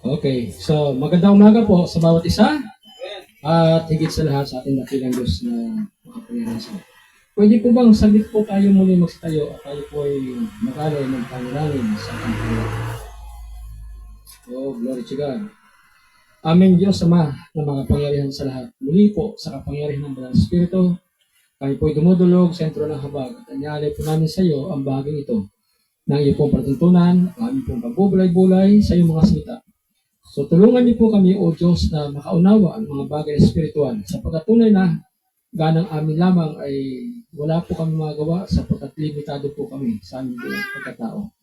Okay, so magandang umaga po sa bawat isa at higit sa lahat sa ating dakilang Diyos na makapangyarihan sa. Pwede po bang saglit po tayo muli magsitayo at tayo po ay mag-alay ng panalangin sa ating Panginoon. Oh, glory to God. Amen Diyos Ama na makapangyarihan sa lahat. Muli po sa kapangyarihan ng Banal Espiritu, kami po ay dumudulog sa sentro ng habag at anyalay po namin sa iyo ang bahaging ito ng iyong pong patuntunan, aming pong pabubulay-bulay sa iyong mga salita. So tulungan niyo po kami, O Diyos, na makaunawa ang mga bagay na espiritual sapagkat tunay na ganang amin lamang ay wala po kami magawa sapagkat limitado po kami sa aming pagkatao.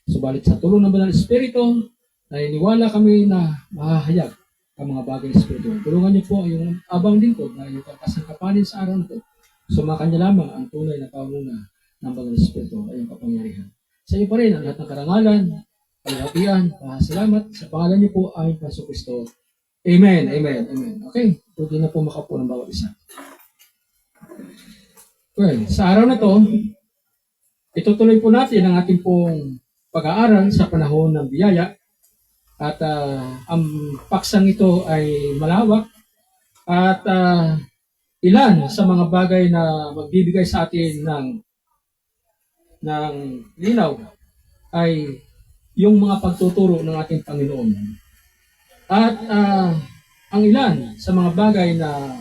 Subalit sa tulong ng Banal Espiritu, naniniwala kami na mahahayag ang mga bagay na espiritual. Tulungan niyo po yung abang lingkod na yung kasangkapanin sa araw nito. Sumakan niya lamang ang tunay na pamuna ng Banal Espiritu ay yung kapangyarihan. Sa iyo pa rin ang lahat ng karangalan, kalahatian, salamat sa pangalan niyo po ay Pastor Kristo. Amen, amen, amen. Okay, pwede na po makapo ng bawat isa. Well, sa araw na to, itutuloy po natin ang ating pong pag-aaral sa panahon ng biyaya. At ang paksang ito ay malawak at ilan sa mga bagay na magbibigay sa atin ng linaw ay yung mga pagtuturo ng ating Panginoon. At ang ilan sa mga bagay na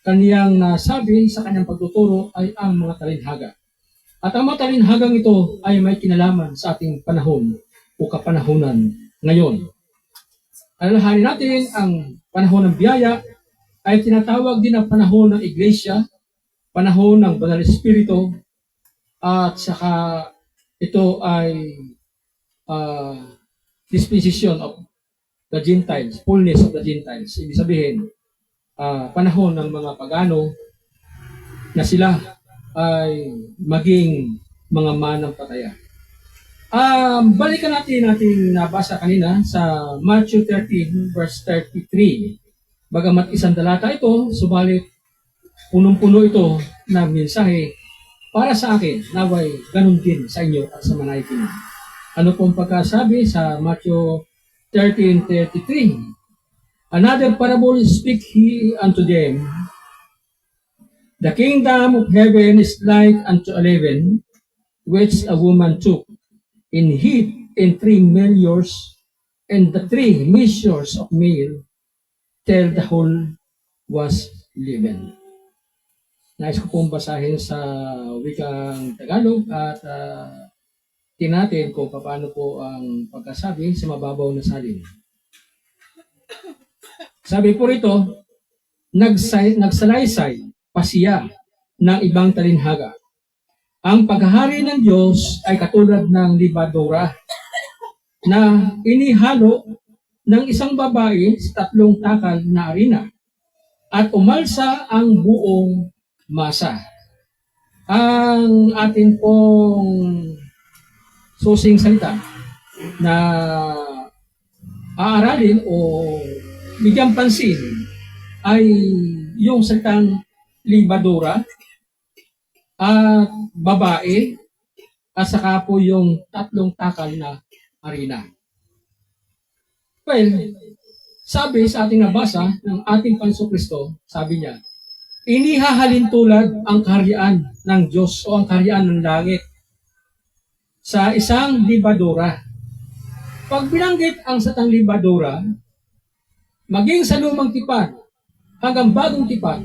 kaniyang nasabi sa kanyang pagtuturo ay ang mga talinhaga. At ang mga talinhagang ito ay may kinalaman sa ating panahon o kapanahunan ngayon. Alalahanin natin ang panahon ng biyaya ay tinatawag din ang panahon ng iglesia, panahon ng Banal Espiritu, at saka ito ay disposition of the Gentiles, fullness of the Gentiles. Ibig sabihin, panahon ng mga pagano na sila ay maging mga manampataya. Balikan natin ating nabasa kanina sa Matthew 13 verse 33. Bagamat isang talata ito, subalit punong-puno ito na mensahe para sa akin, naway ganun din sa inyo at sa mga nakikinig. Ano pong pagkasabi sa Matthew 13:33? Another parable speak he unto them. The kingdom of heaven is like unto a leaven, which a woman took, and hid in 3 measures, and the 3 measures of meal, till the whole was leavened. Nais ko pong basahin sa wikang Tagalog at tinatin kung paano po ang pagkasabi sa mababaw na salin. Sabi po rito, nagsalaysay pa siya ng ibang talinhaga. Ang paghahari ng Diyos ay katulad ng libadora na inihalo ng isang babae sa 3 takal na arena at umalsa ang buong masa. Ang atin pong susing salita na aaralin o bigyan pansin ay yung salitang libadora at babae at saka po yung 3 takal na arena. Well, sabi sa ating nabasa ng ating Panginoong Kristo, sabi niya, inihahalin tulad ang kaharian ng Diyos o ang kaharian ng langit sa isang libadora. Pag binanggit ang satang libadora, maging sa lumang tipan hanggang bagong tipan,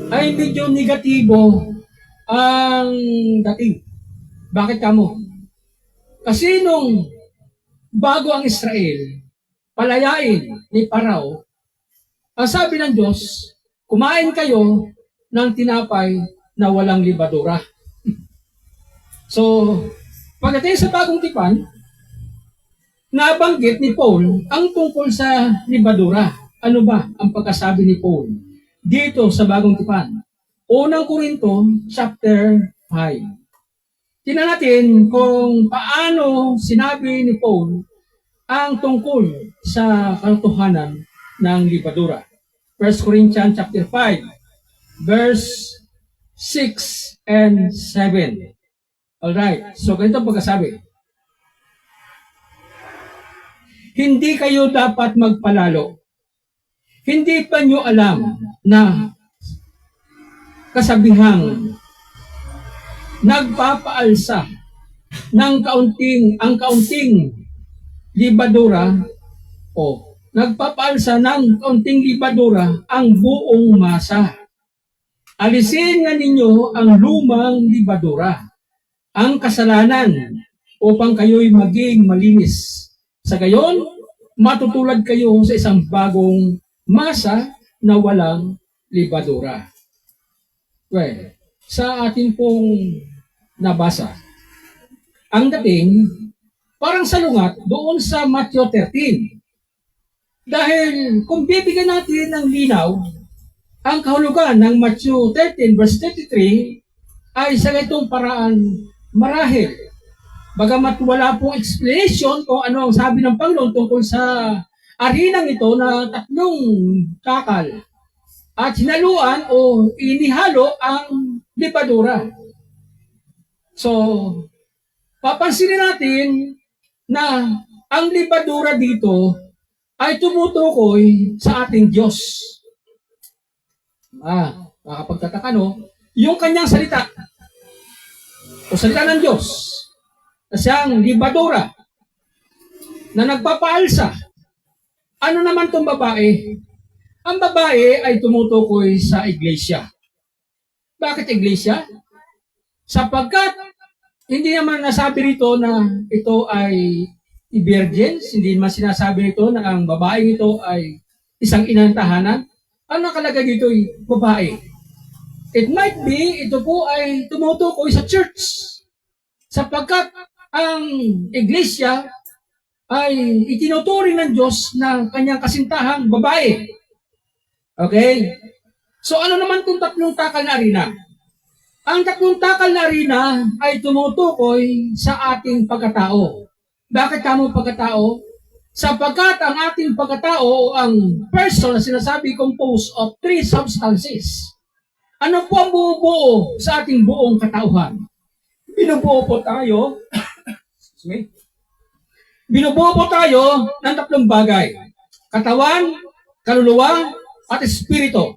ay medyo negatibo ang dating. Bakit kamo? Kasi nung bago ang Israel, palayain ni Parao, ang sabi ng Diyos, kumain kayo ng tinapay na walang libadura. So, pagdating sa bagong tipan, nabanggit ni Paul ang tungkol sa libadura. Ano ba ang pagkasabi ni Paul dito sa bagong tipan? Unang Korinto, chapter 5. Tingnan natin kung paano sinabi ni Paul ang tungkol sa katotohanan ng libadura. 1 Corinthians chapter 5, verse 6 and 7. Alright, so ganito ang pagkasabi. Hindi kayo dapat magpalalo. Hindi pa nyo alam na kasabihang nagpapaalsa ng ang kaunting libadura o nagpapaalsa ng kaunting libadura ang buong masa. Alisin nga ninyo ang lumang libadura, ang kasalanan, upang kayo'y maging malinis. Sa gayon, matutulad kayo sa isang bagong masa na walang libadura. Well, sa atin pong nabasa, ang dating parang salungat doon sa Matthew 13. Dahil kung bibigyan natin ng linaw, ang kahulugan ng Matthew 13 verse 33 ay sa ganitong paraan marahil. Bagamat wala pong explanation kung ano ang sabi ng Panginoon tungkol sa arinang ito na 3 kakal at hinaluan o inihalo ang libadura. So, papansinin natin na ang libadura dito ay tumutukoy sa ating Diyos. Makapagtataka, no? Yung kanyang salita o salita ng Diyos na siyang libadura na nagpapaalsa. Ano naman itong babae? Ang babae ay tumutukoy sa iglesia. Bakit iglesia? Sapagkat hindi naman nasabi rito na ito ay virgins, hindi naman sinasabi rito na ang babaeng ito ay isang inang tahanan. Ang nakalagay dito ay babae. It might be, ito po ay tumutukoy sa church. Sapagkat ang iglesia ay itinuturing ng Diyos na kanyang kasintahang babae. Okay? So ano naman itong 3 takal na arena? Ang 3 takal na arena ay tumutukoy sa ating pagkatao. Bakit kamo pagkatao? Sapagkat ang ating pagkatao, ang person na sinasabi composed of 3 substances. Ano po ang bumubuo sa ating buong katauhan? Binubuo po tayo, binubuo po tayo ng 3 bagay. Katawan, kaluluwa, at espiritu.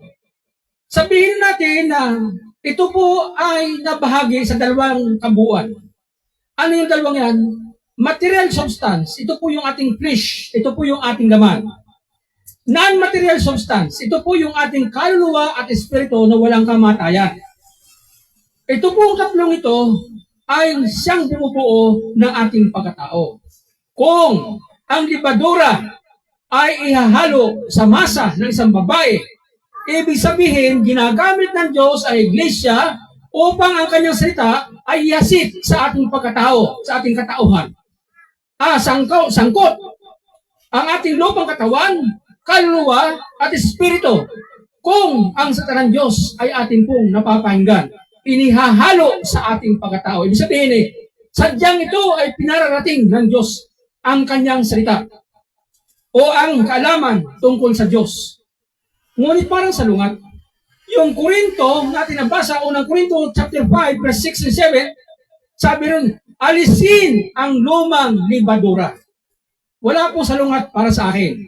Sabihin natin na ito po ay nabahagi sa 2 kabuuan. Ano yung 2 yan? Material substance, ito po yung ating flesh, ito po yung ating laman. Non-material substance, ito po yung ating kaluluwa at espiritu na walang kamatayan. Ito pong 3 ito ay siyang bumubuo ng ating pagkatao. Kung ang libadura ay ihahalo sa masa ng isang babae, ibig sabihin, ginagamit ng Diyos ay iglesia upang ang kanyang salita ay ihasit sa ating pagkatao, sa ating katauhan. Sangkot ang ating lupang katawan, kaluluwa, at espiritu. Kung ang salita ng Diyos ay ating pong napapahinggan, inihahalo sa ating pagkatao. Ibig sabihin sadyang ito ay pinararating ng Diyos ang kanyang salita o ang kaalaman tungkol sa Diyos. Ngunit parang salungat, yung Korinto natin nabasa, unang Korinto chapter 5, verse 6 and 7, sabi rin, alisin ang lumang libadura. Wala pong salungat para sa akin.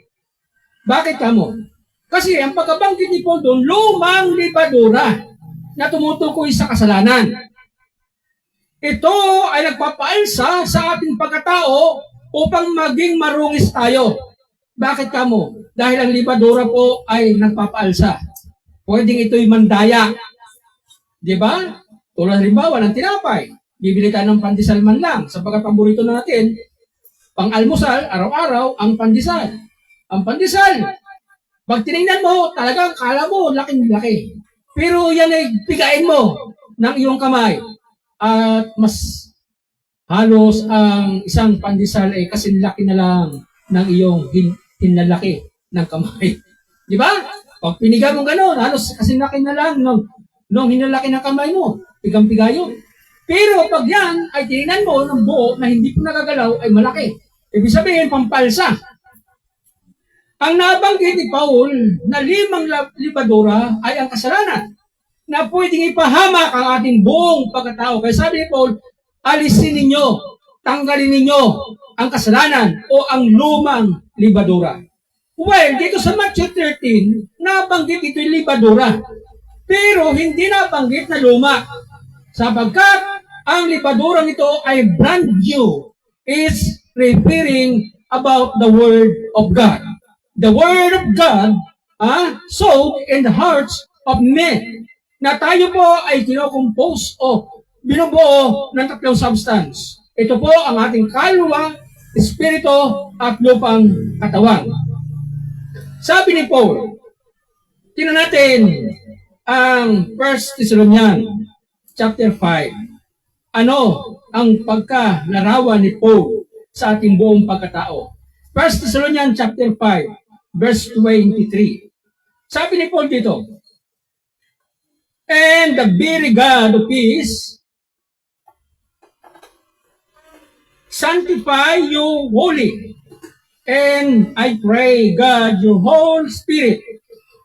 Bakit kamo? Kasi ang pagkabanggit ni Paul doon, lumang libadura na tumutukoy sa kasalanan. Ito ay nagpapaalsa sa ating pagkatao upang maging marungis tayo. Bakit kamo? Dahil ang libadura po ay nagpapaalsa. Pwedeng ito'y mandaya. Diba? Tulad halimbawa ng tinapay. Bibili tayo ng pandesal man lang. Sapagkat paborito natin, pang-almusal, araw-araw, ang pandesal. Ang pandesal, pag tinignan mo, talagang kala mo, laking-laki. Pero yan ay pigain mo ng iyong kamay. At mas halos ang isang pandesal ay kasinlaki na lang ng iyong hinlalaki ng kamay. Di ba? Pag piniga mo gano'n, halos kasinlaki na lang nung hinlalaki ng kamay mo. Pigang-piga yun. Pero pag yan ay tinignan mo ng buo na hindi po nagagalaw, ay malaki. Ibig sabihin, pampalsa. Ang nabanggit ni Paul na 5 libadura ay ang kasalanan na pwedeng ipahamak ang ating buong pagkatao. Kaya sabi ni Paul, alisin ninyo, tanggalin ninyo ang kasalanan o ang lumang libadura? Well, dito sa Matthew 13, nabanggit ito yung libadura. Pero hindi nabanggit na luma. Sapagkat ang libadurang ito ay brand new. Is referring about the Word of God. The Word of God sowed in the hearts of men. Na tayo po ay kinocompose o binubuo ng tatlong substance. Ito po ang ating kaluluwa, espiritu, at lupang katawan. Sabi ni Paul, tingnan natin ang 1 Thessalonians chapter 5. Ano ang pagkalarawan ni Paul sa ating buong pagkatao? 1 Thessalonians chapter 5, verse 23. Sabi ni Paul dito, and the very God of peace sanctify you wholly. And I pray, God, your whole spirit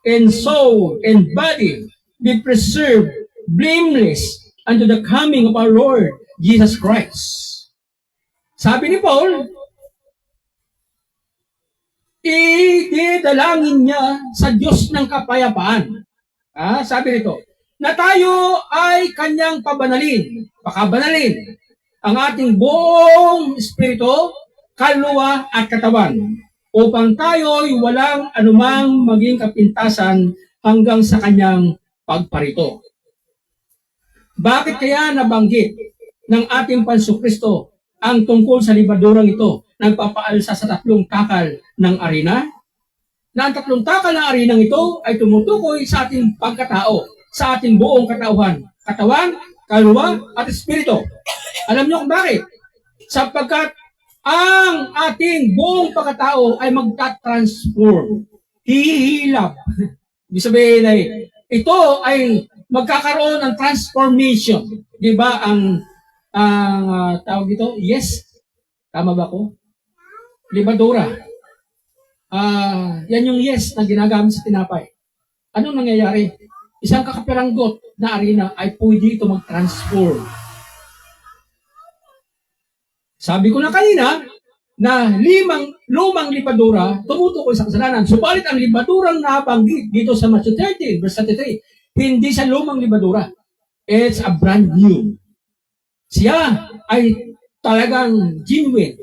and soul and body be preserved blameless unto the coming of our Lord Jesus Christ. Sabi ni Paul, ididalangin niya sa Diyos ng kapayapaan. Sabi nito, na tayo ay kanyang pakabanalin ang ating buong espiritu, kaluluwa at katawan, upang tayo ay walang anumang maging kapintasan hanggang sa kanyang pagparito. Bakit kaya nabanggit ng ating Pansukristo ang tungkol sa libadurang ito? Nagpapaalsa sa tatlong takal ng arena? Na ang tatlong takal ng arenang ito ay tumutukoy sa ating pagkatao, sa ating buong katawan, kaluluwa at espiritu. Alam niyo kung bakit? Sapagkat ang ating buong pagkatao ay magta-transform, hihilap. Ibig sabihin ay ito ay magkakaroon ng transformation. Di ba ang tawag dito? Yes. Tama ba ko? Libadura. Yan yung yes na ginagamit sa tinapay. Anong nangyayari? Isang kakapiranggot na arena ay pwede ito mag-transform. Sabi ko na kanina na lumang libadura tumutukoy sa kasalanan. Subalit ang libadurang nabanggit dito sa Matthew 13, verse 33, hindi sa lumang libadura. It's a brand new. Siya ay talagang genuine.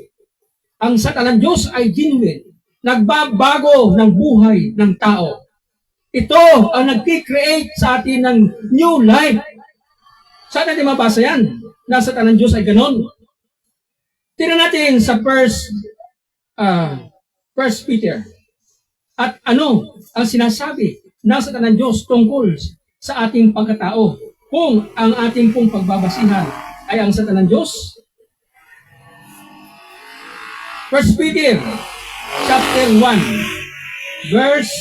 Ang salita ng Diyos ay genuine. Nagbabago ng buhay ng tao. Ito ang nag-create sa atin ng new life. Saan natin mabasa yan? Nasa salita ng Diyos ay ganon. Tingnan natin sa First Peter. At ano ang sinasabi ng salita ng Diyos tungkol sa ating pagkatao? Kung ang ating pong pagbabasihan ay ang salita ng Diyos. First Peter chapter 1 verse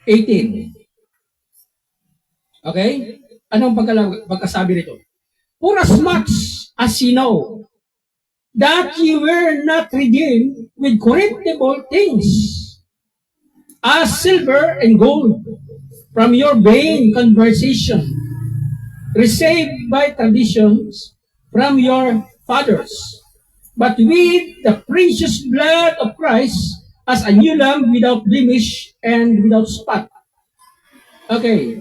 18. Okay? Anong pagkasabi nito? For as much as you know that you were not redeemed with corruptible things, as silver and gold, from your vain conversation, received by traditions from your fathers, but with the precious blood of Christ, as a new lamb without blemish and without spot. Okay.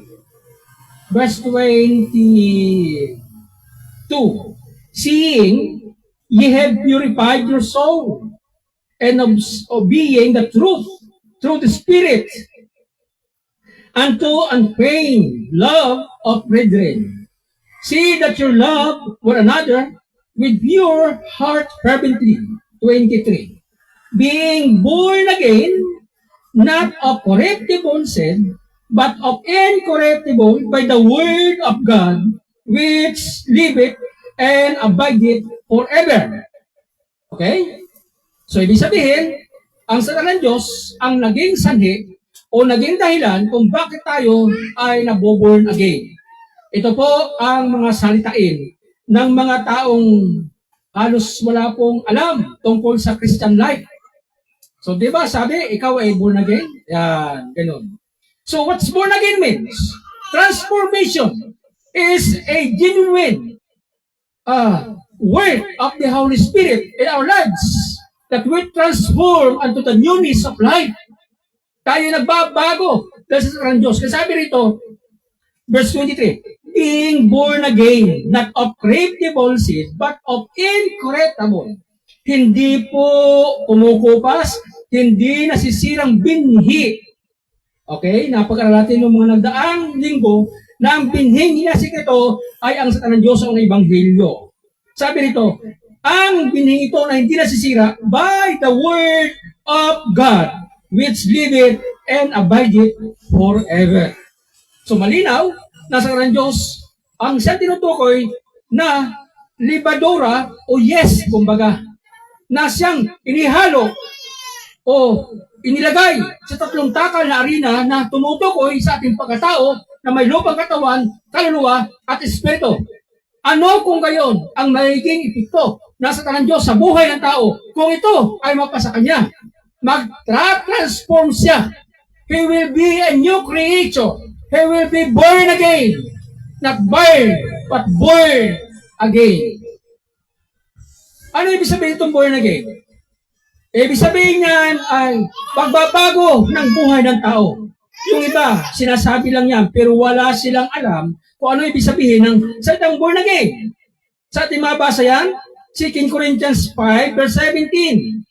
Verse 22. Seeing ye have purified your soul, and obeying the truth through the Spirit, unto unfeigned love of brethren. See that you love one another with pure heart fervently. 23. Being born again, not of corruptible seed, but of incorruptible by the word of God, which liveth and abideth forever. Okay? So, ibig sabihin, ang salita ng Diyos ang naging sanhi o naging dahilan kung bakit tayo ay naboborn again. Ito po ang mga salitain ng mga taong halos wala pong alam tungkol sa Christian life. So, di ba, sabi, ikaw ay born again? Yan, ganun. So, what's born again means? Transformation is a genuine work of the Holy Spirit in our lives that will transform unto the newness of life. Tayo nagbabago dahil sa karang Diyos. Kasi sabi rito, verse 23, being born again, not of corruptible seed, but of incorruptible. Hindi po kumukupas, hindi nasisirang binhi. Okay? Napag-aral natin ng mga nagdaang linggo na ang binhing hinasikreto ay ang satanan Diyos o ang Ebanghelyo. Sabi rito, ang binhing ito na hindi nasisira by the word of God, which liveth and abideth forever. So malinaw, nasa kanan Diyos, ang siya tinutukoy na libadora o yes, kumbaga, na siyang inihalo o inilagay sa tatlong takal na arena na tumutukoy sa ating pagkatao na may lupang katawan, kaluluwa, at espiritu. Ano kung gayon ang magiging epekto nasa kanan Diyos sa buhay ng tao kung ito ay mapasa kanya? Mag-transform siya. He will be a new creature. He will be born again. Not born, but born again. Ano ibig sabihin itong born again? Ibig sabihin niyan ay pagbabago ng buhay ng tao. Yung iba, sinasabi lang yan, pero wala silang alam kung ano ibig sabihin ng salitang born again. Sa ating mabasa yan, 2 Corinthians 5, verse 17.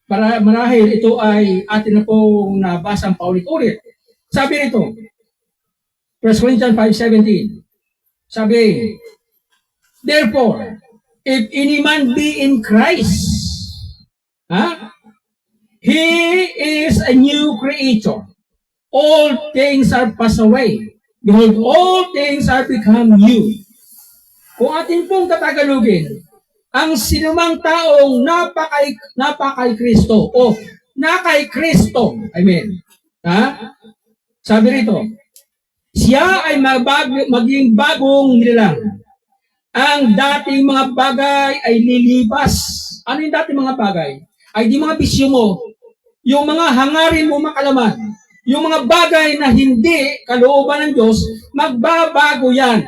Para marahil ito ay atin na pong nabasang paulit-ulit. Sabi nito, 1 Corinthians 5:17. Sabi, therefore, if any man be in Christ, he is a new creature. All things are passed away. Behold, all things are become new. Kung atin pong tatagalugin, ang sinumang taong napakay Kristo o nakay Kristo, amen. Sabi rito, siya ay maging bagong nilalang. Ang dating mga bagay ay lilipas. Ano yung dating mga bagay? Ay di mga bisyo mo, yung mga hangarin mo makalaman, yung mga bagay na hindi kalooban ng Diyos, magbabago yan.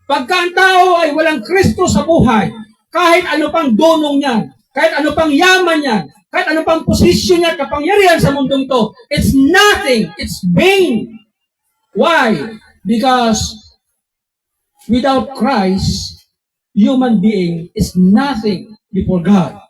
Pagka ang tao ay walang Kristo sa buhay, kahit ano pang donong niyan, kahit ano pang yaman niyan, kahit ano pang posisyon niya, kapangyarihan sa mundong ito, it's nothing, it's vain. Why? Because without Christ, human being is nothing before God.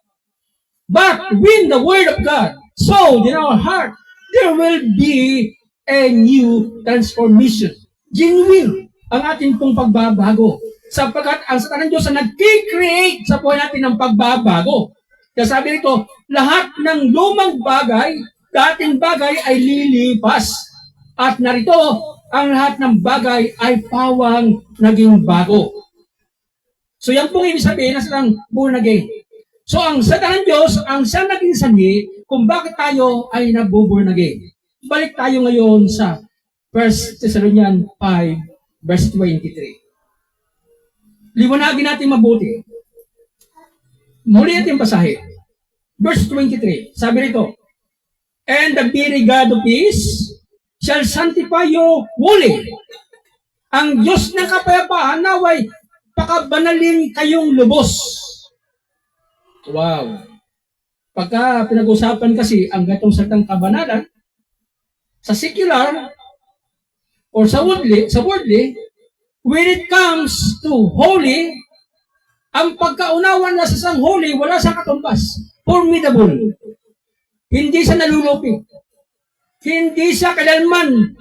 But when the Word of God sowed in our heart, there will be a new transformation. Genuine ang ating pong pagbabago. Sapagkat ang satanan Diyos ang nag-create sa buhay natin ng pagbabago. Kaya sabi rito, lahat ng lumang bagay, dating bagay ay lilipas. At narito, ang lahat ng bagay ay pawang naging bago. So yan pong ibig sabihin na silang born again. So ang satanan Diyos, ang siyang naging sanhi kung bakit tayo ay nabuborn again. Balik tayo ngayon sa 1 Thessalonians 5, verse 23. Liwanagin natin mabuti. Muli natin basahin. Verse 23, sabi rito, and the very God of peace shall sanctify you wholly. Ang Diyos ng kapayapaan naway pakabanalin kayong lubos. Wow. Pagka pinag-usapan kasi ang gatong salitang kabanalan, sa secular or sa worldly, when it comes to holy, ang pagkaunawan na sa isang holy, wala sa katumbas. Formidable. Hindi siya nalulupig. Hindi siya kailanman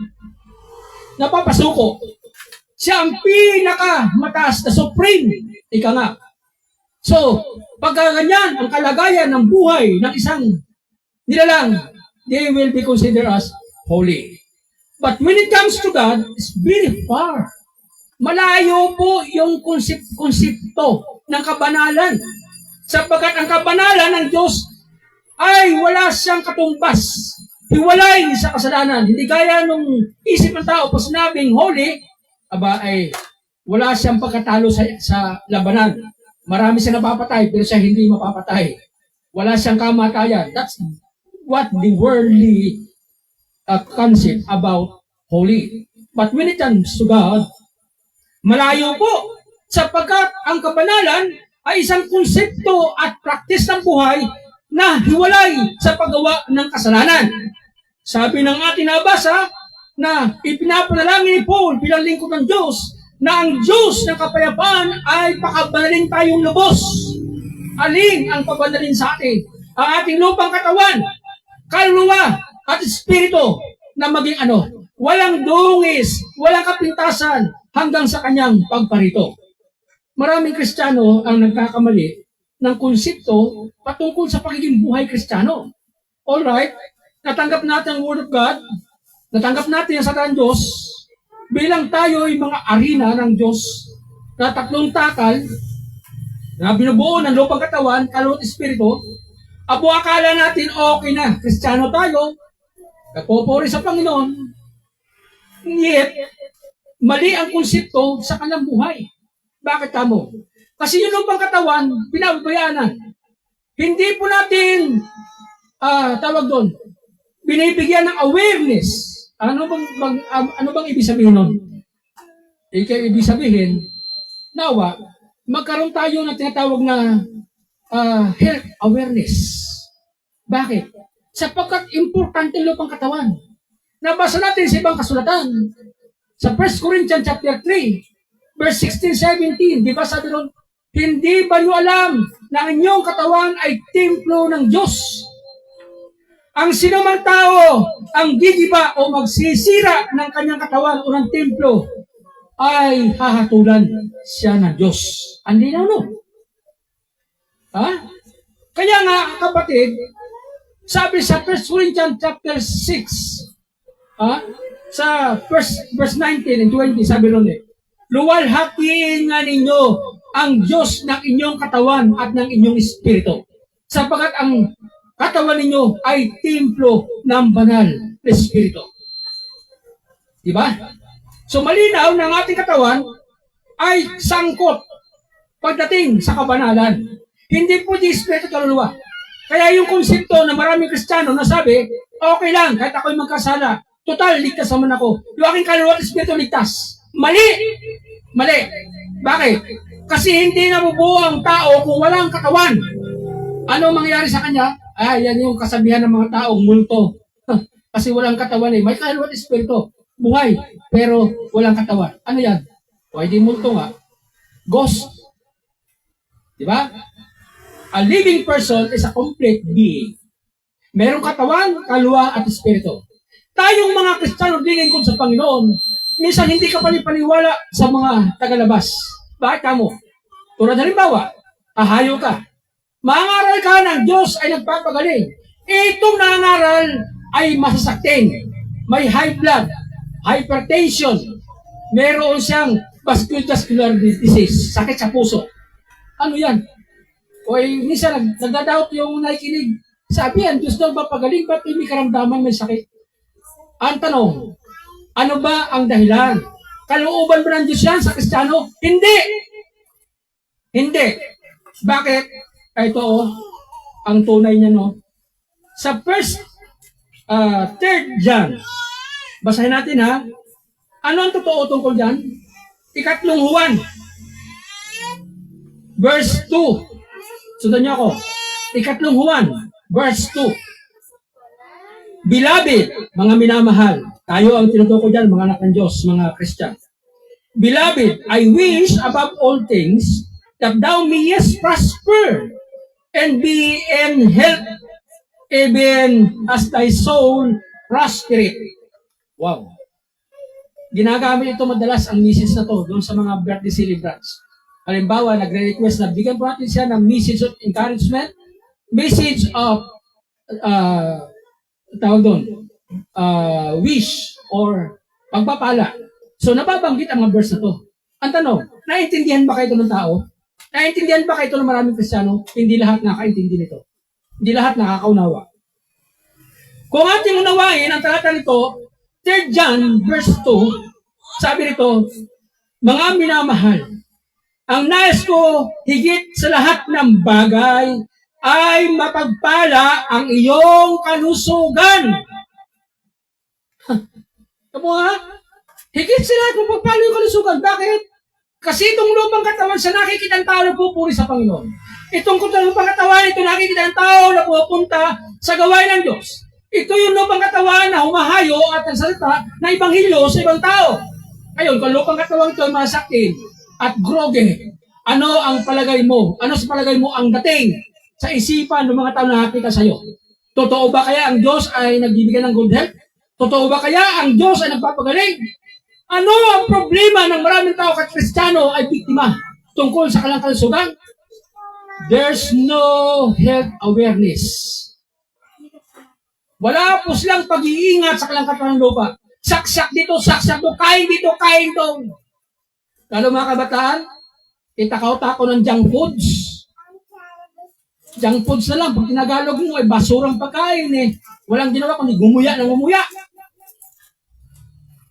napapasuko. Siya ang pinakamataas na supreme. Ika nga. So, pagka ganyan ang kalagayan ng buhay ng isang nilalang, they will be considered as holy. But when it comes to God, it's very far. Malayo po yung konsepto ng kabanalan. Sapagkat ang kabanalan ng Diyos ay wala siyang katumbas. Hiwalay sa kasalanan. Hindi gaya nung isip ng tao, pag sinabing holy, ay wala siyang pagkatalo sa labanan. Marami siya napapatay, pero siya hindi mapapatay. Wala siyang kamatayan. That's what the worldly concept about holy. But when it comes to God, malayo po. sapagkat ang kabanalan ay isang konsepto at praktis ng buhay na hiwalay sa paggawa ng kasalanan. Sabi ng ating nabasa na ipinapanalangin ni Paul bilang lingkod ng Diyos na ang Diyos ng kapayapaan ay pakabanalin tayong lubos. Alin ang pabanalin sa atin? Ang ating lupang katawan, kaluluwa at espiritu na maging walang dungis, walang kapintasan hanggang sa kanyang pagparito. Maraming Kristiyano ang nagkakamali ng konsepto patungkol sa pagiging buhay Kristiyano. Alright, natanggap natin ang Word of God, natanggap natin ang salita ng Diyos, bilang tayo ay mga arena ng Diyos na tatlong takal na binubuo ng lupang katawan, kaluluwa at espiritu. Abo akala natin okay na, Kristiyano tayo, kapopori sa Panginoon, yet mali ang konsepto sa kanyang buhay. Bakit kamo? Kasi yung lupang katawan, pinababayaan na. Hindi po natin, tawag doon, binibigyan ng awareness. Ano bang ibig sabihin nun? Ibig sabihin, nawa, magkaroon tayo ng tinatawag na health awareness. Bakit? Sapagkat importante ang lupang katawan. Nabasa natin sa ibang kasulatan. Sa 1 Corinthians chapter 3, verse 16-17, di ba sabi ron, hindi ba nyo alam na ang inyong katawan ay templo ng Diyos? Ang sinumang tao ang gigiba o magsisira ng kanyang katawan o ng templo ay hahatulan siya ng Diyos. Ang linaw, no? Ha? Kaya nga, kapatid, sabi sa 1 Corinthians chapter 6, sa verse 19 and 20, sabi ron luwalhatiin nga ninyo ang Diyos ng inyong katawan at ng inyong espiritu. Sapagkat ang katawan ninyo ay templo ng banal na espiritu. Diba? So malinaw na ang ating katawan ay sangkot pagdating sa kabanalan. Hindi po di espiritu kaluluwa. Kaya yung konsepto na maraming Kristiyano na sabi, okay lang, kahit ako'y magkasala, total, ligtas naman ako. Yung aking kaluluwa at espiritu ligtas. Mali! Mali. Bakit? Kasi hindi nabubuo ang tao kung walang katawan. Ano mangyayari sa kanya? Yan yung kasabihan ng mga taong multo. Kasi walang katawan May kaluluwa at espiritu. Buhay, pero walang katawan. Ano yan? Di multo nga. Ghost. Diba? A living person is a complete being. Merong katawan, kaluluwa at espiritu. Tayong mga Kristiyano lingkod sa Panginoon, minsan hindi ka panipaniwala sa mga tagalabas. Bakit kamo? Tulad halimbawa, hahayo ka. Mangaral ka ng Diyos ay nagpapagaling. Itong nangaral ay masasakting. May high blood, hypertension, meron siyang vascular disease, sakit sa puso. Ano yan? Minsan nagdadoubt yung nakikinig. Sabi yan, Diyos daw ba pagaling? Ba't hindi karamdaman may sakit? Ang tanong, ano ba ang dahilan? Kalooban ba ng Diyos yan sa Kristiyano? Hindi! Hindi. Bakit? Ito ang tunay niya, no? Sa 3 John, basahin natin, ha? Ano ang totoo tungkol dyan? 3 Juan, verse 2. Sundan niyo ako. 3 Juan, verse 2. Beloved, mga minamahal, tayo ang tinutukoy dyan, mga anak ng Diyos, mga Christian. Beloved, I wish above all things that thou mayest prosper and be in health, even as thy soul prospereth. Wow. Ginagamit ito madalas ang message na to doon sa mga birthday celebrants. Halimbawa, nagre-request na bigyan po natin siya ng message of encouragement, message of wish or pagpapala. So, nababanggit ang mga verse na to. Ang tanong, naintindihan ba kayo ito ng tao? Naintindihan ba kayo ito ng maraming Kristiyano? Hindi lahat nakakaintindi nito. Hindi lahat nakakaunawa. Kung ating unawain ang talata nito, 3 John verse 2, sabi nito, mga minamahal, ang nais ko higit sa lahat ng bagay ay mapagpala ang iyong kalusugan. Kamu ha? Higit sila kung pagpala yung kalusugan. Bakit? Kasi itong lupang katawan sa nakikita ng tao nagpupuri sa Panginoon. Itong lupang katawan, ito nakikita ng tao na pupunta sa gawain ng Diyos. Ito yung lupang katawan na humahayo at ang salita na ibanghilyo sa ibang tao. Ngayon, kung lupang katawan ito ay masakin at groge, ano ang palagay mo? Ano sa palagay mo ang dating sa isipan ng mga tao na nakikita sa iyo? Totoo ba kaya ang Diyos ay nagbibigay ng good health? Totoo ba kaya ang Diyos ay nagpapagaling? Ano ang problema ng maraming tao at Kristiyano ay biktima tungkol sa kanilang kalusugan? There's no health awareness. Wala po silang pag-iingat sa kanilang katawan ng lupa. Saksak dito, kain dito, kain dito. Lalo mga kabataan, itakaw-tako ng junk foods. Junk foods na lang. Pag tinagalog mo, ay basurang pagkain eh. Walang ginawa kundi gumuya ng gumuya.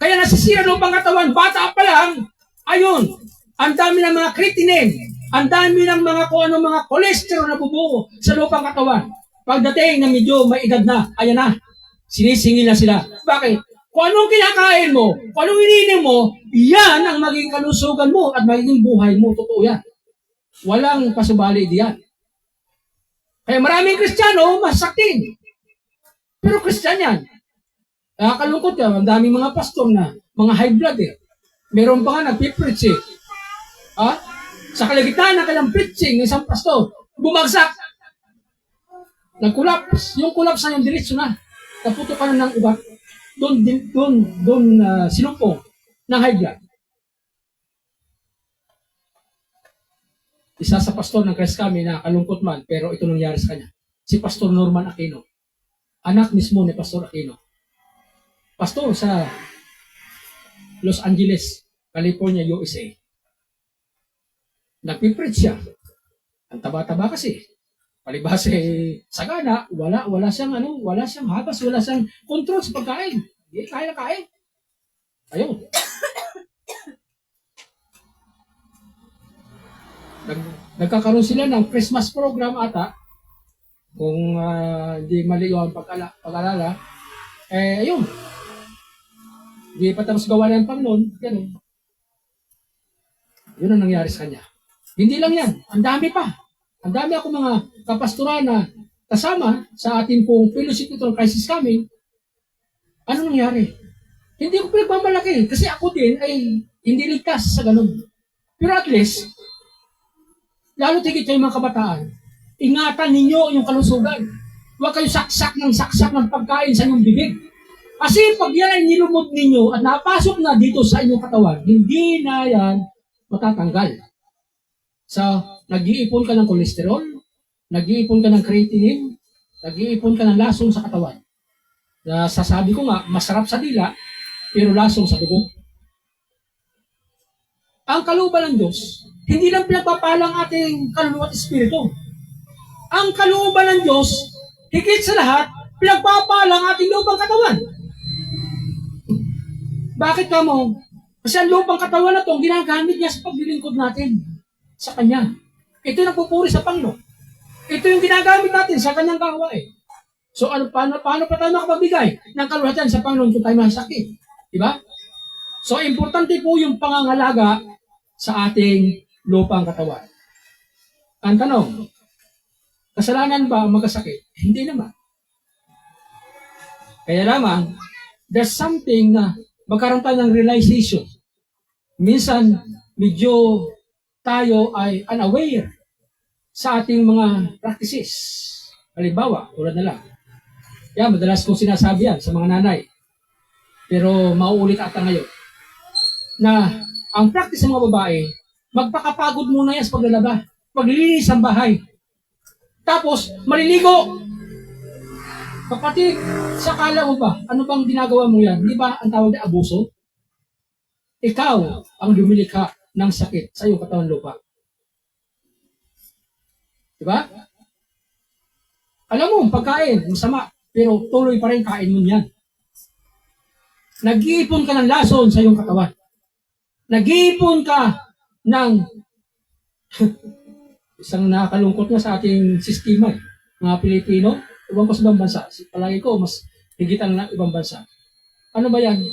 Kaya nasisira ng pangatawan, bata pa lang, ayun, ang dami ng mga creatinine, ang dami ng mga kung ano mga cholesterol na bubuo sa lupang katawan. Pagdating na medyo may edad na, ayan na, sinisingil na sila. Bakit? Kung anong kinakain mo, kung anong iniinom mo, yan ang magiging kalusugan mo at magiging buhay mo. Totoo yan. Walang pasubali diyan. Kaya maraming Kristiyano, masaktin. Pero Kristiyan yan. Nakakalungkot ka, ang daming mga pastor na, mga high blood eh. Meron pa nga nagpipreach eh. Ha? Sa kalagitnaan ng kanyang preaching ng isang pastor, bumagsak. Nag-collapse. Yung collapse na yung diretso na. Naputo ka na ng ugat. Doon sinumpong ng high blood. Isa sa pastor ng Christ kami na kalungkot man, pero ito nangyari sa kanya. Si Pastor Norman Aquino. Anak mismo ni Pastor Aquino. Pastor sa Los Angeles, California, USA. Nagpipreach siya. Ang taba-taba kasi. Palibhas sagana, wala siyang habas, wala siyang control sa pagkain. Hindi kaya kain. Ayun. Nagkakaroon sila ng Christmas program ata. Kung hindi mali yung pag-alala, ayun. Hindi pa tapos gawa ng Panginoon, ganun. Yun ang nangyari sa kanya. Hindi lang yan, ang dami pa. Ang dami ako mga kapastoran na kasama sa ating pong fellowship ito ng crisis kami. Ano nangyari? Hindi ko pinagmamalaki kasi ako din ay hindi ligtas sa ganun. Pero at least, lalo tigit kayo mga kabataan, ingatan ninyo yung kalusugan. Huwag kayo saksak ng pagkain sa inyong bibig. Kasi pag yan ay nilumod ninyo at napasok na dito sa inyong katawan, hindi na yan matatanggal. So, nag-iipon ka ng kolesterol, nag-iipon ka ng creatinine, nag-iipon ka ng lasong sa katawan. Sasabi ko nga, masarap sa dila, pero lasong sa dugo. Ang kalooban ng Diyos, hindi lang pinagpapalang ating kaluluwa at espiritu. Ang kalooban ng Diyos, higit sa lahat, pinagpapalang ating lupang katawan. Bakit ka mo? Kasi ang lupang katawan na ito, ginagamit niya sa paglilingkod natin sa Kanya. Ito yung nagpupuri sa Panginoon. Ito yung ginagamit natin sa Kanyang gawain. So, paano pa tayo makapagbigay ng kaluwalhatian sa Panginoon kung tayo masakit? Diba? So, importante po yung pangangalaga sa ating lupang katawan. Ang tanong, kasalanan ba ang magkasakit? Hindi naman. Kaya lamang, there's something na magkaroon tayo ng realization. Minsan, medyo tayo ay unaware sa ating mga practices. Halimbawa, tulad na lang. Yan, madalas kong sinasabi yan sa mga nanay. Pero mauulit ata ngayon. Na ang practice ng mga babae, magpakapagod muna yan sa paglalaba. Paglilinis ang bahay. Tapos, maliligo. Kapatid, sakala mo ba, ano bang ginagawa mo yan? Di ba ang tawag na abuso? Ikaw ang lumilikha ng sakit sa iyong katawan lupa. Di ba? Alam mo, pagkain, masama, pero tuloy pa rin kain mo yan. Nag-iipon ka ng lason sa iyong katawan. Nag-iipon ka ng isang nakakalungkot na sa ating sistema, mga Pilipino. Ibang ko sa ibang bansa. Palagi ko, mas higitan ng ibang bansa. Ano ba yan?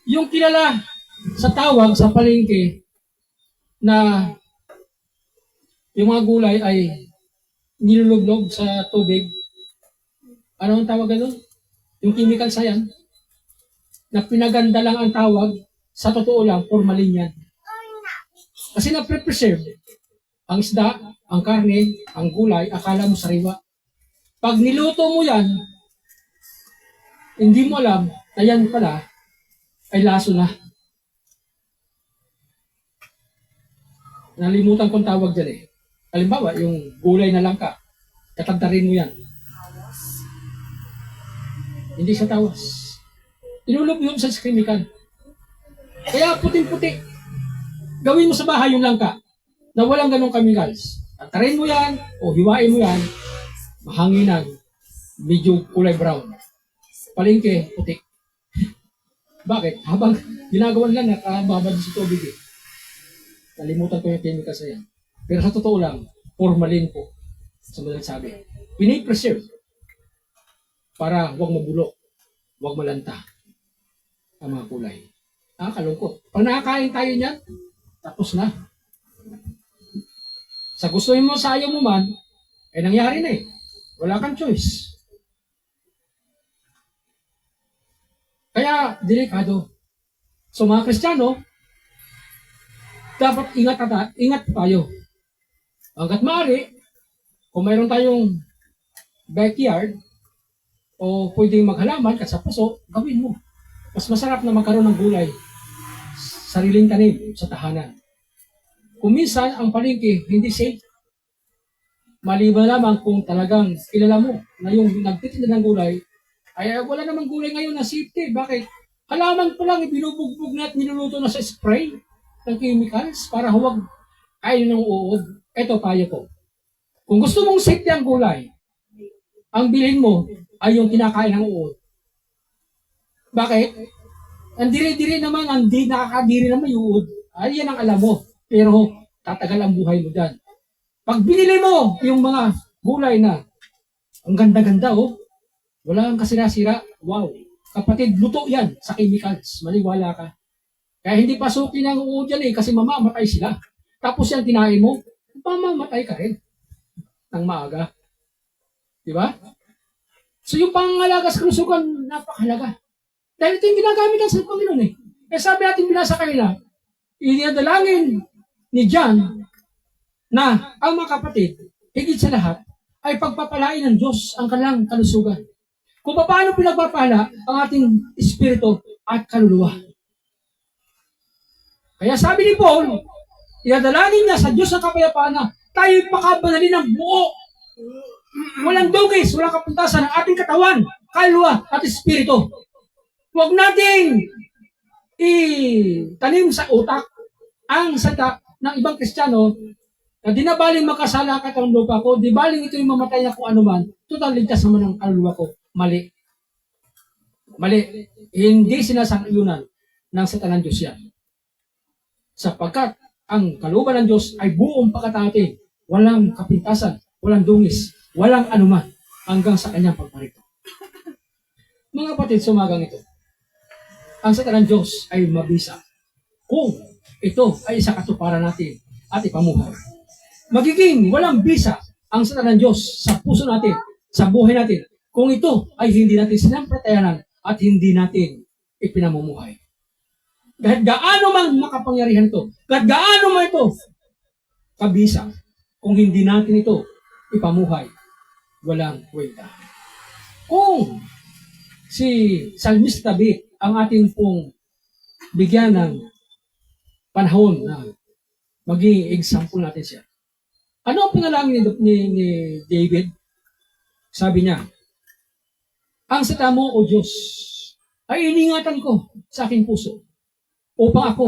Yung kilala sa tawag, sa palengke, na yung mga gulay ay nilulublog sa tubig. Ano ang tawag doon? Yung chemical sa yan, na pinaganda lang ang tawag, sa totoo lang, formalin yan. Kasi na-preserve ang isda, ang karne, ang gulay, akala mo sariwa. Pag niluto mo yan, hindi mo alam na yan pala ay laso na. Nalimutan kong tawag dyan eh. Halimbawa, yung gulay na langka, katantarin mo yan. Hindi siya tawas. Inulog sa chemical. Kaya puting-puti. Gawin mo sa bahay yung langka na walang ganong chemicals. Tantarin mo yan o hiwain mo yan, mahanginan, medyo kulay brown. Palengke, puti. Bakit? Habang ginagawa nila, nakababad sa tubig eh. Nalimutan ko yung chemicals na yan. Pero sa totoo lang, formalin po. Sa madalang sabi. Pinipreserve para huwag mabulok, huwag malanta ang mga kulay. Kalungkot. Pag nakakain tayo niyan, tapos na. Sa gusto mo, sa ayaw mo man, nangyari na eh. Wala kang choice. Kaya, delikado. So mga Kristiyano, dapat ingat tayo. Hanggat maaari, kung mayroon tayong backyard, o pwedeng maghalaman kasi sa puso, gawin mo. Mas masarap na magkaroon ng gulay. Sariling tanim sa tahanan. Kung minsan, ang palengke hindi safe. Maliban lamang kung talagang kilala mo na yung nagtitinda ng gulay, ay wala namang gulay ngayon na safety. Bakit? Halaman ko lang, ibinubugbog na at niluluto na sa spray ng chemicals para huwag kain ng uod. Ito, payo ko. Kung gusto mong safety ang gulay, ang bilhin mo ay yung kinakain ng uod. Bakit? Ang diri-diri naman, ang nakakadiri naman yung uod. Ay, yan ang alam mo. Pero tatagal ang buhay mo dyan. Pag binili mo yung mga gulay na ang ganda-ganda, wala kang kasira-sira, wow. Kapatid, luto yan sa chemicals. Maniwala ka. Kaya hindi pasukin ang uod yan kasi mamamatay sila. Tapos yan kinain mo, mamamatay ka rin ng maaga. Diba? So yung pangangalaga sa kalusugan, napakahalaga. Dahil ito yung ginagamit ng sa Panginoon eh. Sabi natin binasa kanila, inadalangin ni John na ang mga kapatid, higit sa lahat, ay pagpapalain ng Diyos ang kanilang kalusugan. Kung paano pinagpapala ang ating espiritu at kaluluwa. Kaya sabi ni Paul, inadalangin niya sa Diyos ang kapayapaan na tayo makabanalin ng buo. Walang dugis, walang kapuntasan ng ating katawan, kaluluwa at espiritu. Huwag nating itanim sa utak ang salita ng ibang Kristiyano na di na baling makasala ka ng lupa ko, di baling ito yung mamatay na kung ano man, total ligtas naman ang kaluluwa ko. Mali. Mali. Hindi sinasang-iunan ng satanan Diyos yan. Sapagkat ang kalooban ng Diyos ay buong pagkatati, walang kapintasan, walang dungis, walang anuman, hanggang sa kanyang pagparito. Mga kapatid, sumagang ito. Ang satanan Diyos ay mabisa kung ito ay isa katuparan natin at ipamuhay. Magiging walang bisa ang satanan Diyos sa puso natin, sa buhay natin, kung ito ay hindi natin sinampatayanan at hindi natin ipinamumuhay. Kahit gaano man makapangyarihan ito, kahit gaano man ito kabisa, kung hindi natin ito ipamuhay, walang kwenta. Kung si Salmista David ang ating pong bigyan ng panahon na maging example natin siya. Ano ang panalangin ni David? Sabi niya, ang salita mo, O Diyos, ay iningatan ko sa aking puso upang ako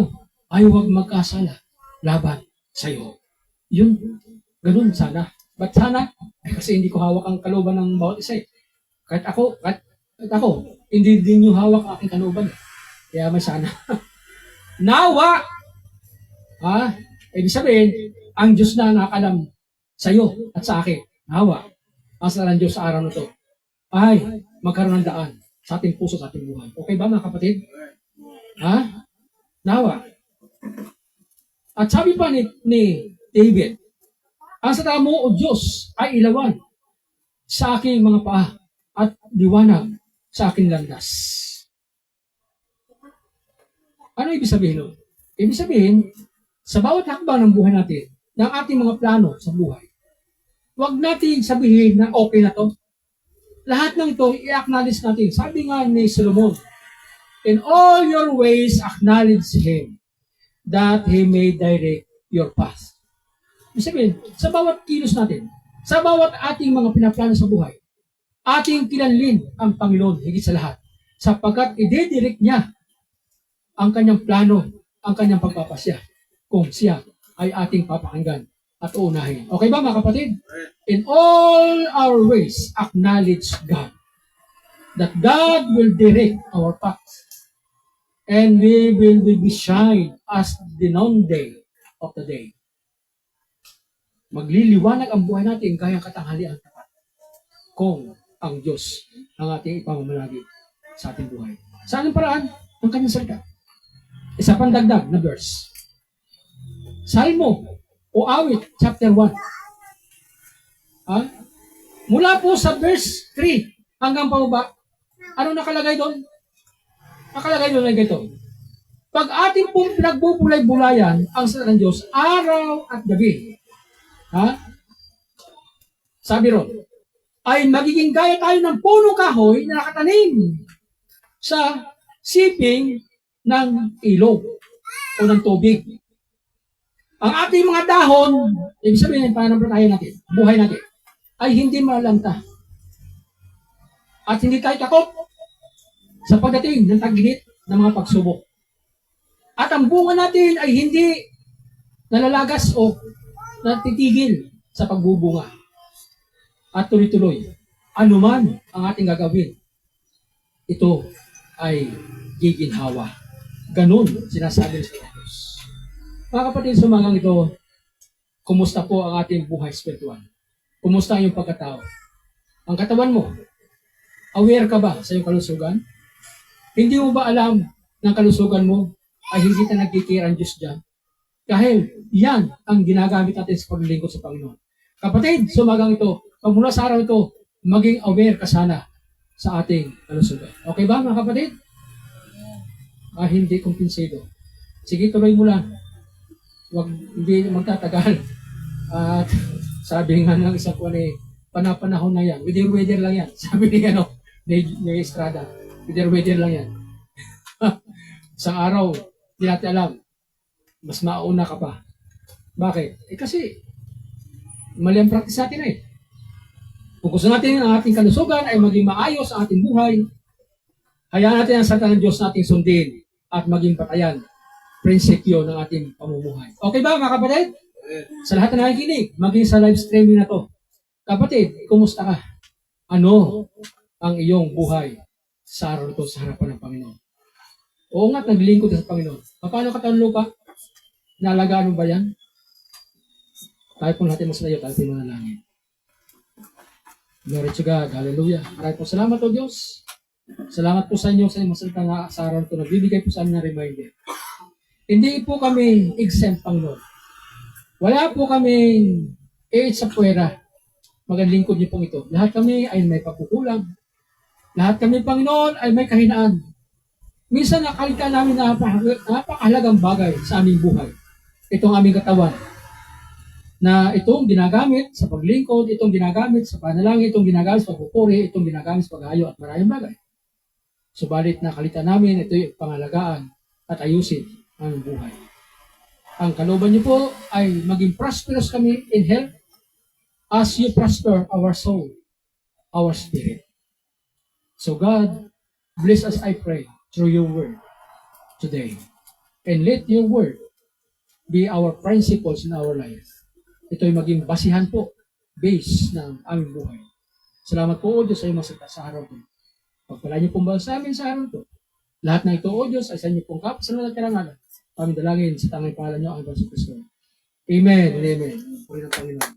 ay huwag magkasala laban sa iyo. Yun, ganun sana. Ba't sana? Kasi hindi ko hawak ang kalooban ng bawat isa. Kahit ako, hindi din yung hawak ang aking kalooban. Kaya may sana. Nawa! Ibig sabihin, ang Diyos na nakakalam sa iyo at sa akin. Nawa! Ang salita ng Diyos sa araw na ito ay magkaroon ng daan sa ating puso, sa ating buhay. Okay ba mga kapatid? Nawa. At sabi pa ni David, ang salita mo, O Diyos, ay ilawan sa aking mga paa at liwanag sa aking landas. Ano ibig sabihin nun? Ibig sabihin, sa bawat hakbang ng buhay natin, ng ating mga plano sa buhay, huwag natin sabihin na okay na to. Lahat ng ito, i-acknowledge natin. Sabi nga ni Solomon, in all your ways, acknowledge Him, that He may direct your path. Ibig sabihin, sa bawat kilos natin, sa bawat ating mga pinaplano sa buhay, ating kilanlin ang Panginoon higit sa lahat, sapagkat i-direct niya ang kanyang plano, ang kanyang pagpapasya, kung siya ay ating papakinggan at uunahin. Okay ba mga kapatid? In all our ways, acknowledge God. That God will direct our path. And we will be beside as the noonday of the day. Magliliwanag ang buhay natin kaya katanghalian tapat kung ang Diyos ang ating ipamamalagi sa ating buhay. Sa anong paraan? Ang kanyang salita. Isa pang dagdag na verse. Salmo o awit, chapter 1. Mula po sa verse 3 hanggang pababa, ano nakalagay doon? Nakalagay doon na ito. Pag ating pong pinagbubulay-bulayan ang salita ng Diyos, araw at gabi, sabi ron, ay magiging gaya tayo ng punong kahoy na nakatanim sa siping ng ilog o ng tubig. Ang ating mga dahon, ibig sabihin, pananampalataya natin, buhay natin, ay hindi malalanta. At hindi tayo takot sa pagdating ng tag-init ng mga pagsubok. At ang bunga natin ay hindi nalalagas o natitigil sa pagbubunga. At tuloy-tuloy, anuman ang ating gagawin, ito ay giginhawa. Ganun sinasabi sa Diyos. Mga kapatid, sa umagang ito, kumusta po ang ating buhay spiritual? Kumusta ang iyong pagkatao? Ang katawan mo, aware ka ba sa iyong kalusugan? Hindi mo ba alam ng kalusugan mo ay hindi na nagkikira ang Diyos dyan? Dahil yan ang ginagamit natin sa paglilingkod sa Panginoon. Kapatid, sa umagang ito, pag mula sa araw ito, maging aware ka sana sa ating kalusugan. Okay ba mga kapatid? Hindi kumpinsido. Sige, tuloy mo lang. Huwag, hindi magtatagal. At sabi nga ng isang ko panapanahon na yan. Weather lang yan. Sabi ni Estrada. Weather lang yan. Isang araw, hindi natin alam. Mas mauna ka pa. Bakit? Kasi, mali ang practice natin eh. Kung gusto natin ang ating kalusugan ay maging maayos ang ating buhay, hayaan natin ang salita ng Diyos nating sundin at maging patayan, prinsipyo ng ating pamumuhay. Okay ba mga kapatid? Sa lahat na nakikinig, maging sa live streaming na to. Kapatid, kumusta ka? Ano ang iyong buhay sa araw ito sa harapan ng Panginoon? Oo nga, naglingkod sa Panginoon. Paano ka tanong lupa? Naalagaan mo ba yan? Tayo po natin masalayo, tayo po manalangin. Glory to God. Hallelujah. Maraming po salamat o Diyos. Salamat po sa inyo sa inyong salita nga sa araw ito. Nagbibigay po sa amin ng reminder. Hindi po kami exempt, Panginoon. Wala po kaming sa puwera. Magalingkod niyo pong ito. Lahat kami ay may pagkukulang. Lahat kami, Panginoon, ay may kahinaan. Minsan nakalita namin na napakahalagang bagay sa aming buhay. Itong aming katawan. Na itong ginagamit sa paglingkod, itong ginagamit sa panalangin, itong ginagamit sa pagpupuri, itong ginagamit sa pag-ayo at maraming bagay. Subalit nakalita namin, ito yung pangalagaan at ayusin ang buhay. Ang kalooban niyo po ay maging prosperous kami in health as you prosper our soul, our spirit. So God, bless us, I pray, through your word today. And let your word be our principles in our life. Ito ay maging basihan po, base ng aming buhay. Salamat po, O Diyos, sa iyong masita sa araw ito. Pagpala niyo pong sa amin sa araw ito. Lahat ng ito, O Diyos, ay sa inyo pong kapasalan at karangalan. Kami dalangin sa tanging pangalan niyo, ang Panginoon Kristo. Amen and amen. Puri ng Panginoon.